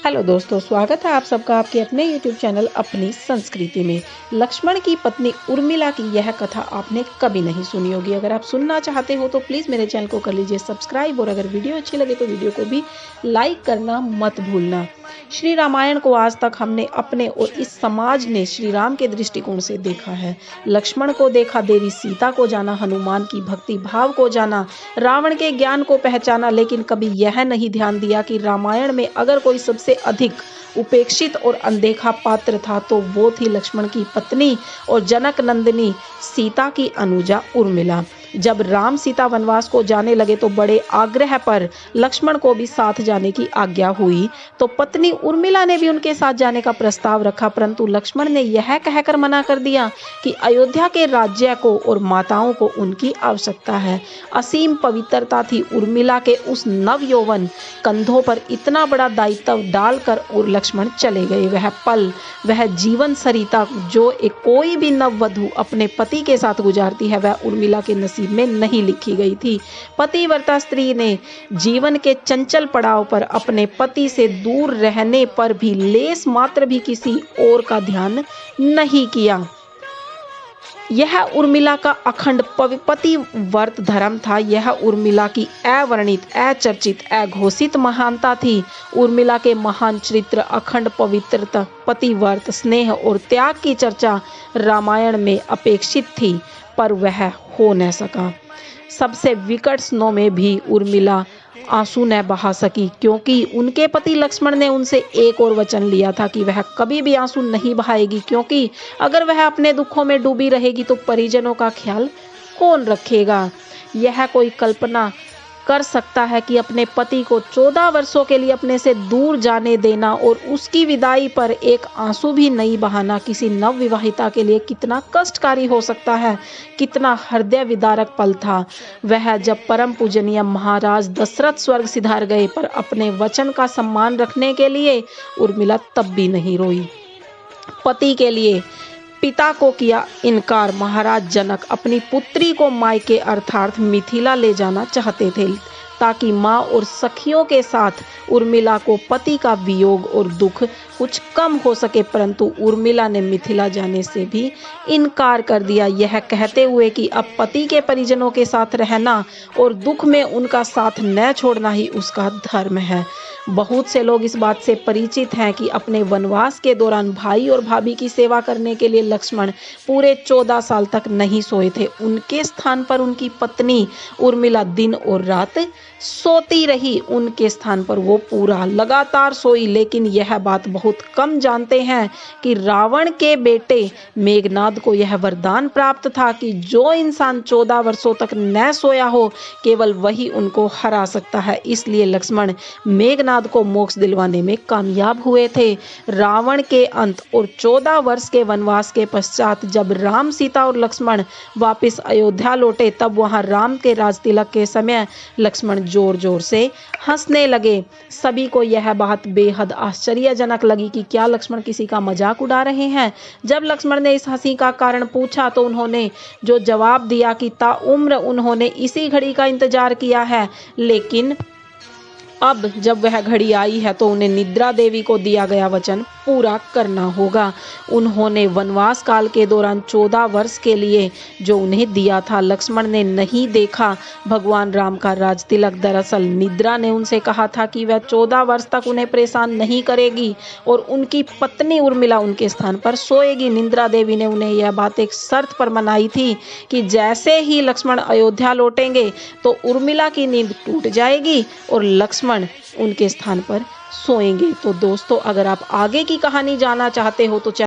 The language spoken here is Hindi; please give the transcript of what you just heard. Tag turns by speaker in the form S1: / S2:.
S1: हेलो दोस्तों, स्वागत है आप सबका आपके अपने YouTube चैनल अपनी संस्कृति में। लक्ष्मण की पत्नी उर्मिला की यह कथा आपने कभी नहीं सुनी होगी। अगर आप सुनना चाहते हो तो प्लीज़ मेरे चैनल को कर लीजिए सब्सक्राइब, और अगर वीडियो अच्छी लगे तो वीडियो को भी लाइक करना मत भूलना। श्री रामायण को आज तक हमने अपने और इस समाज ने श्री राम के दृष्टिकोण से देखा है। लक्ष्मण को देखा, देवी सीता को जाना, हनुमान की भक्ति भाव को जाना, रावण के ज्ञान को पहचाना, लेकिन कभी यह नहीं ध्यान दिया कि रामायण में अगर कोई सबसे अधिक उपेक्षित और अनदेखा पात्र था तो वो थी लक्ष्मण की पत्नी और जनक नंदिनी सीता की अनुजा उर्मिला। जब राम सीता वनवास को जाने लगे तो बड़े आग्रह पर लक्ष्मण को भी साथ जाने की आज्ञा हुई, तो पत्नी उर्मिला ने भी उनके साथ जाने का प्रस्ताव रखा, परंतु लक्ष्मण ने यह कहकर मना कर दिया कि अयोध्या के राज्य को और माताओं को उनकी आवश्यकता है। असीम पवित्रता थी उर्मिला के उस नव यौवन कंधों पर इतना बड़ा दायित्व डालकर और लक्ष्मण चले गए। वह पल, वह जीवन सरिता जो कोई भी नववधु अपने पति के साथ गुजारती है, वह उर्मिला के नसीब में नहीं लिखी गई थी। पतिव्रता स्त्री ने जीवन के चंचल पड़ाव पर अपने पति से दूर रहने पर भी लेस मात्र भी किसी और का ध्यान नहीं किया। यह उर्मिला का अखंड पतिव्रत धर्म था। यह उर्मिला की अवर्णित, अचर्चित, अघोषित महानता थी। उर्मिला के महान चरित्र, अखंड पवित्रता, पतिव्रत, स्नेह और त्याग की चर्चा रामायण में अपेक्षित थी, पर वह हो न सका। सबसे विकट क्षणों में भी उर्मिला आंसू न बहा सकी, क्योंकि उनके पति लक्ष्मण ने उनसे एक और वचन लिया था कि वह कभी भी आंसू नहीं बहाएगी, क्योंकि अगर वह अपने दुखों में डूबी रहेगी तो परिजनों का ख्याल कौन रखेगा। यह कोई कल्पना कर सकता है कि अपने पति को 14 वर्षों के लिए अपने से दूर जाने देना और उसकी विदाई पर एक आंसू भी नहीं बहाना किसी नवविवाहिता के लिए कितना कष्टकारी हो सकता है। कितना हृदय विदारक पल था वह, जब परम पूजनीय महाराज दशरथ स्वर्ग सिधार गए, पर अपने वचन का सम्मान रखने के लिए उर्मिला तब भी नहीं रोई। पति के लिए पिता को किया इनकार। महाराज जनक अपनी पुत्री को मायके अर्थात मिथिला ले जाना चाहते थे, ताकि माँ और सखियों के साथ उर्मिला को पति का वियोग और दुख कुछ कम हो सके, परंतु उर्मिला ने मिथिला जाने से भी इनकार कर दिया, यह कहते हुए कि अब पति के परिजनों के साथ रहना और दुख में उनका साथ न छोड़ना ही उसका धर्म है। बहुत से लोग इस बात से परिचित हैं कि अपने वनवास के दौरान भाई और भाभी की सेवा करने के लिए लक्ष्मण पूरे 14 साल तक नहीं सोए थे। उनके स्थान पर उनकी पत्नी उर्मिला दिन और रात सोती रही। उनके स्थान पर वो पूरा लगातार सोई। लेकिन यह बात बहुत कम जानते हैं कि रावण के बेटे मेघनाद को यह वरदान प्राप्त था कि जो इंसान 14 वर्षों तक न सोया हो, केवल वही उनको हरा सकता है। इसलिए लक्ष्मण मेघनाद को मोक्ष दिलवाने में कामयाब हुए थे। रावण के अंत और 14 वर्ष के वनवास के पश्चात जब राम, सीता और लक्ष्मण वापस अयोध्या लौटे, तब वहां राम के राज तिलक के समय लक्ष्मण जोर जोर से हंसने लगे। सभी को यह बात बेहद आश्चर्यजनक लगी कि क्या लक्ष्मण किसी का मजाक उड़ा रहे हैं। जब लक्ष्मण ने इस हंसी का कारण पूछा तो उन्होंने जो जवाब दिया कि ताउम्र उन्होंने इसी घड़ी का इंतजार किया है, लेकिन अब जब वह घड़ी आई है तो उन्हें निद्रा देवी को दिया गया वचन पूरा करना होगा। उन्होंने वनवास काल के दौरान 14 वर्ष के लिए जो उन्हें दिया था, लक्ष्मण ने नहीं देखा भगवान राम का राज तिलक। दरअसल निद्रा ने उनसे कहा था कि वह 14 वर्ष तक उन्हें परेशान नहीं करेगी और उनकी पत्नी उर्मिला उनके स्थान पर सोएगी। निद्रा देवी ने उन्हें यह बात एक शर्त पर मनाई थी कि जैसे ही लक्ष्मण अयोध्या लौटेंगे तो उर्मिला की नींद टूट जाएगी और लक्ष्मण उनके स्थान पर सोएंगे। तो दोस्तों, अगर आप आगे की कहानी जानना चाहते हो तो